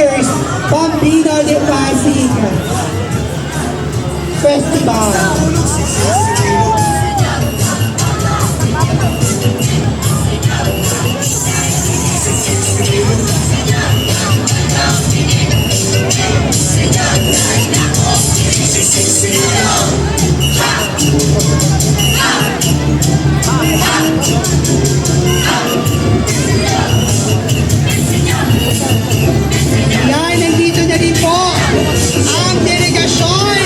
years Bambino de Pasig Festival. Yan, nandito na rin po ang delegasyon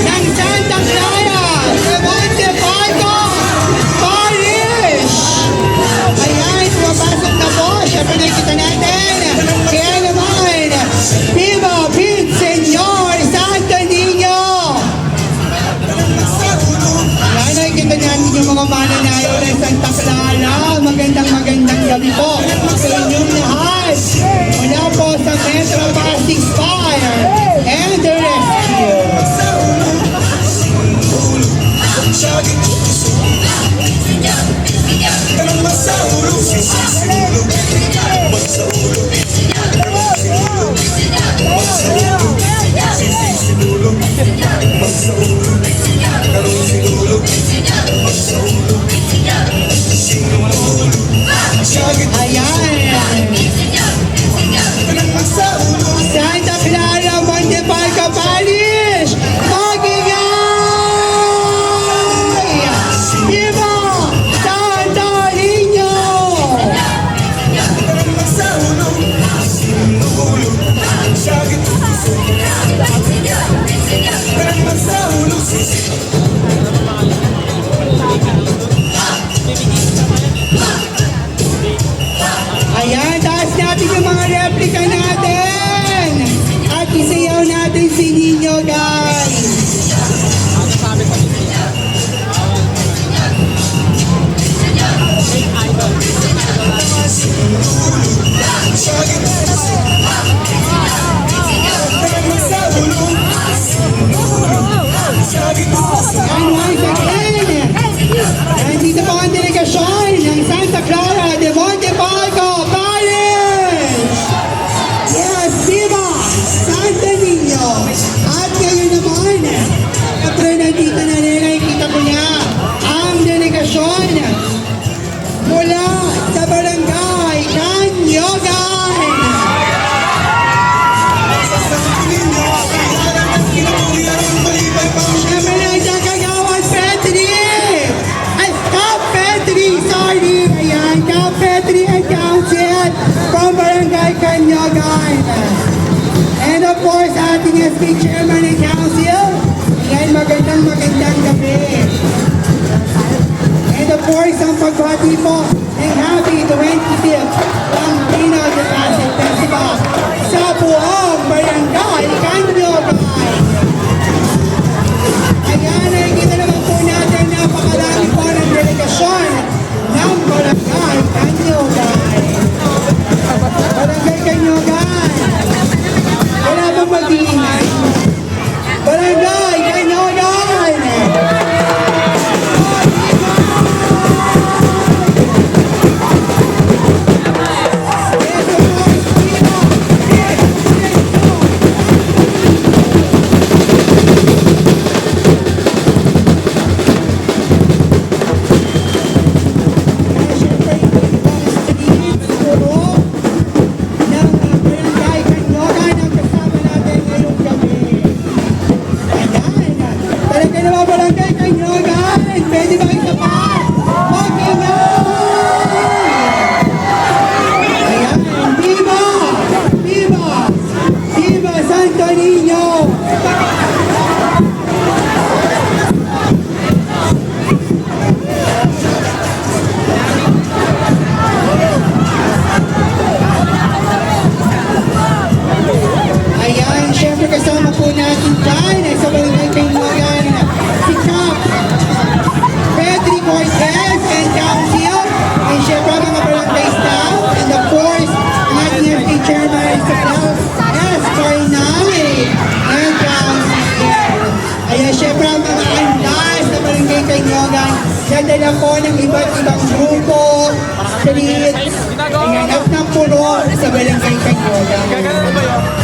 ng Santa Clara de Monte Falco Parish. Ayan, pumapasok na po. Siyempre nakikita natin. Kaya naman, Viva Pin Senyor Santo Niño. Ayan, nakikita natin yung mga mananayo ng Santa Clara. Magandang gabi po sa inyong lahat. Mula po sa Metro Pasig Fire and the Rescue. Ayan. Santa Clara Monte Falco Parish. Magingay! Viva Santo Niño! Ayan, taas natin yung mga replika natin. At isayaw natin si Niño, guys. And once again, nandito po ang delegasyon ng Santa Clara de Monte Falco Parish. Yes, Viva Santo Niño. At ngayon naman, siyempre nandito na rin, nakikita ko na ang delegasyon mula sa Barangay Canyogan. Siyempre nandiyan Kagawad Petri. Ay, Kap Petri, sorry. Ayan, Kap Petri and Council from Barangay Canyogan. And of course, ating SK Chairman and Council. Ayan, magandang gabi. And of course, ang pagbati po ng happy 25th Bambino de Pasig Festival sa buong Barangay Canyogan. Ayan, nakikita naman po natin napakalaki po ng delegasyon ng Barangay Canyogan. Barangay Canyogan. Wala bang mag-iingay? Barangay Canyogan. Nadala po ng iba't ibang grupo, streets, hinanap ng puro sa Barangay Canyogan.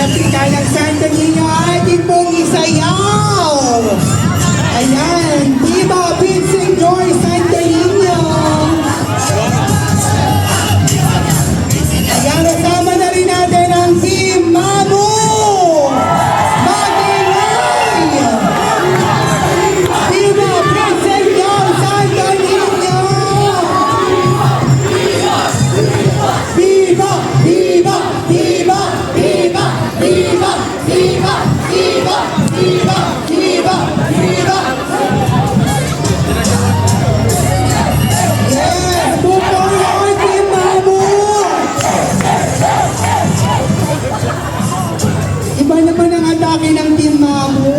Replika ng Santo Niño atin pong isayaw. Ayan, Viva Villaseñor Santo Niño. Ayan, kasama na rin natin ang Team Mamu. Mag-ingay! Viva Villaseñor Santo Niño. Viva, viva, viva, viva, viva, viva, viva, viva, viva, viva. Yes, pupuloy Team Mamu. Iba naman ang atake ng Team Mamu.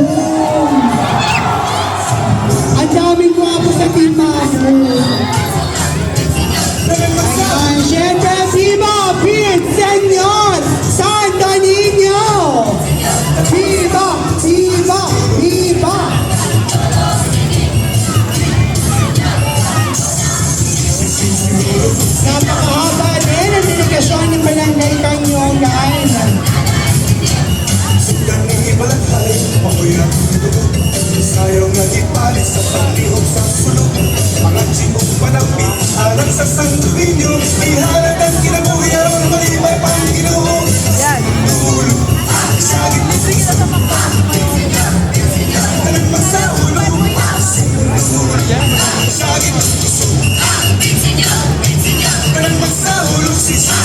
Ang daming gwapo sa Team Mamu. Ayan, syempre, Viva Villaseñor Santo Niño! Viva! Viva! Viva! Napakahaba din ang delegasyon ng Barangay Kanyogan. Sayang nag-ipalit sa pag-ihog sa sulok. Mga chimok panapit, alam sa Santo Niño. Ihalat ang kinabuhi, aron malibay pang Ginoo. Sinulo, sagit ni Sisa. Talag magsahulo. Sinulo, sagit ni Sisa. Talag magsahulo, Sisa.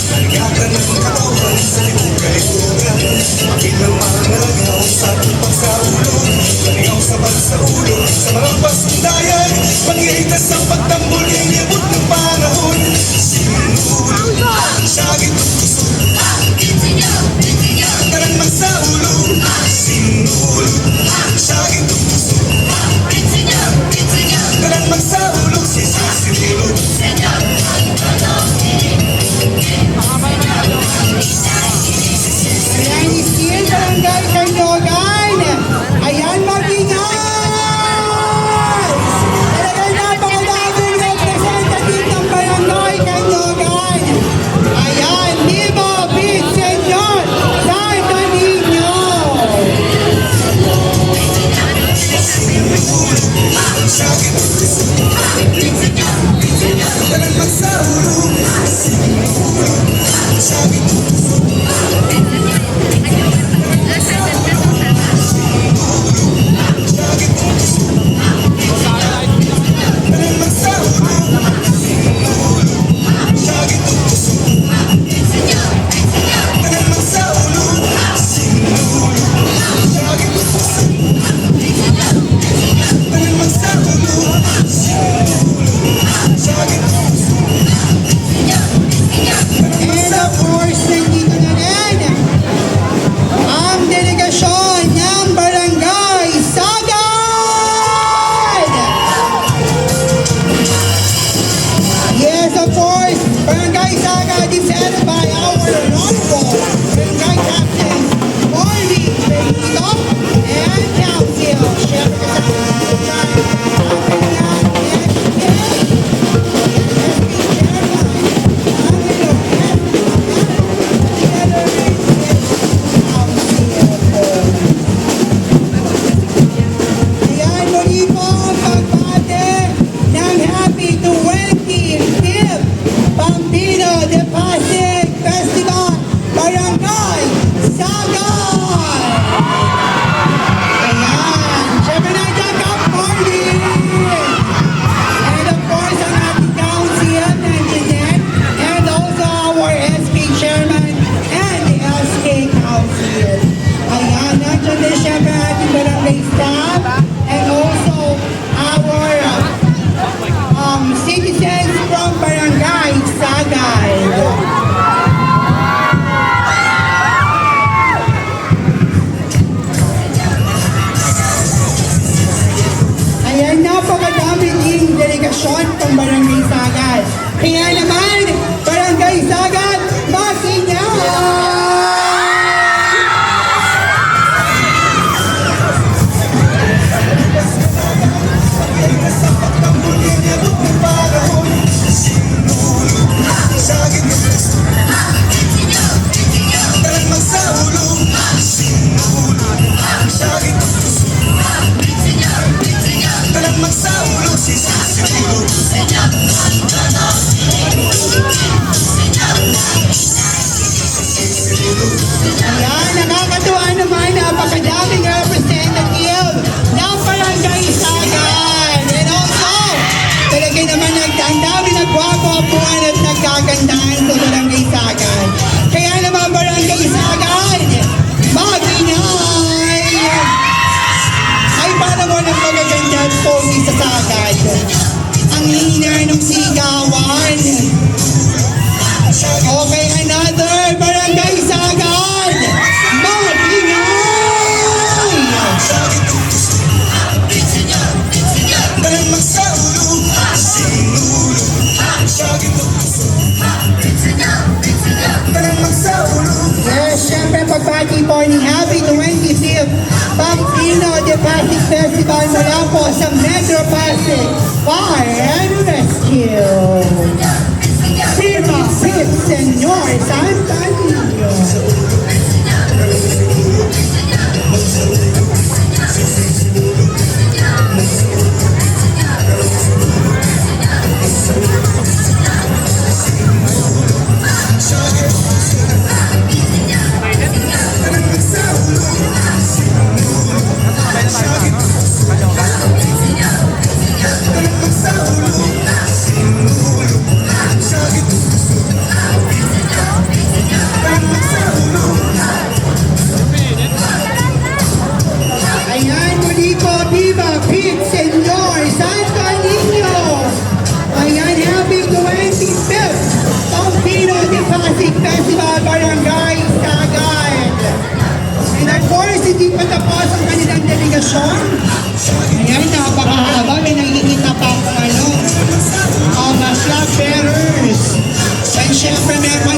Nagatan ng katawan sa libugan. Makinamangagaw sa tupang sa ulo. Manigaw sa bansa ulo. Sa mga pasundayan, pag-iitas ang pagtambol, ilibot ng panahon. Sinulo, sagit ng puso. Tarang magsahulo. Sinulo, sagit ng puso. Tarang magsahulo. Sinulo. Ayan, iskiin Barangay Kanyogan. Ayan, mag-ingay! Talagang napakadaming representative ng Barangay Kanyogan. Ayan, Viva Villaseñor Santo Niño! Sagit ng puso. Tarang magsahulo. Sinulo, sagit ng puso. And of course, nandito na rin ang delegasyon ng Barangay Sagad! Yes, of course, Barangay Sagad is headed by our honorable Barangay Captain Marvin Benito and Council. Siyempre kasama ang kanyang Ayan, muli po ang pagbate ng Happy 25th Pampino de Pasig Festival Barangay Sagad! Ayan, syempre nandiyan Cap Party! And of course, ang ating council nandiyan din, and also our SK Chairman and the SK Council. Ayan, nandiyan din syempre ating barangay staff and also our citizens from Barangay Sagad. Ayan, napakadami ding delegasyon ng Barangay Sagad. Kaya naman, Barangay Sagad, mag-ingay! Ayan, nakakatuwa naman, napakadaming representative ng Barangay Sagan. And also, talaga naman ang dami nagwagwapuan at nagkagandahan sa Barangay Sagan. Kaya naman Barangay Sagan, mag-ingay! Ay, para mo ng magaganda at pogi sa Sagan. Ang hina ng sigawan. Okay, another Barangay Sagan! Mag-ingay! Dahil magsaulo, sinulo, syagit ng puso. Dahil magsaulo, Yes, syempre pagbati po ni Happy 25th Pampino de Pasig Festival mula po sa Metro Pasig Fire and Rescue. Viva Pit Senyor Santa Niño. Ayan, muli po, Viva Pit Senyor Santa Niño. Ayan, happy 25th Pampino de Pasig Festival Barangay Sagan. And of course, hindi pa tapos ang kanilang delegasyon. Ayan, napakahaba. May nakikita pa akong mga flag bearers. And syempre, meron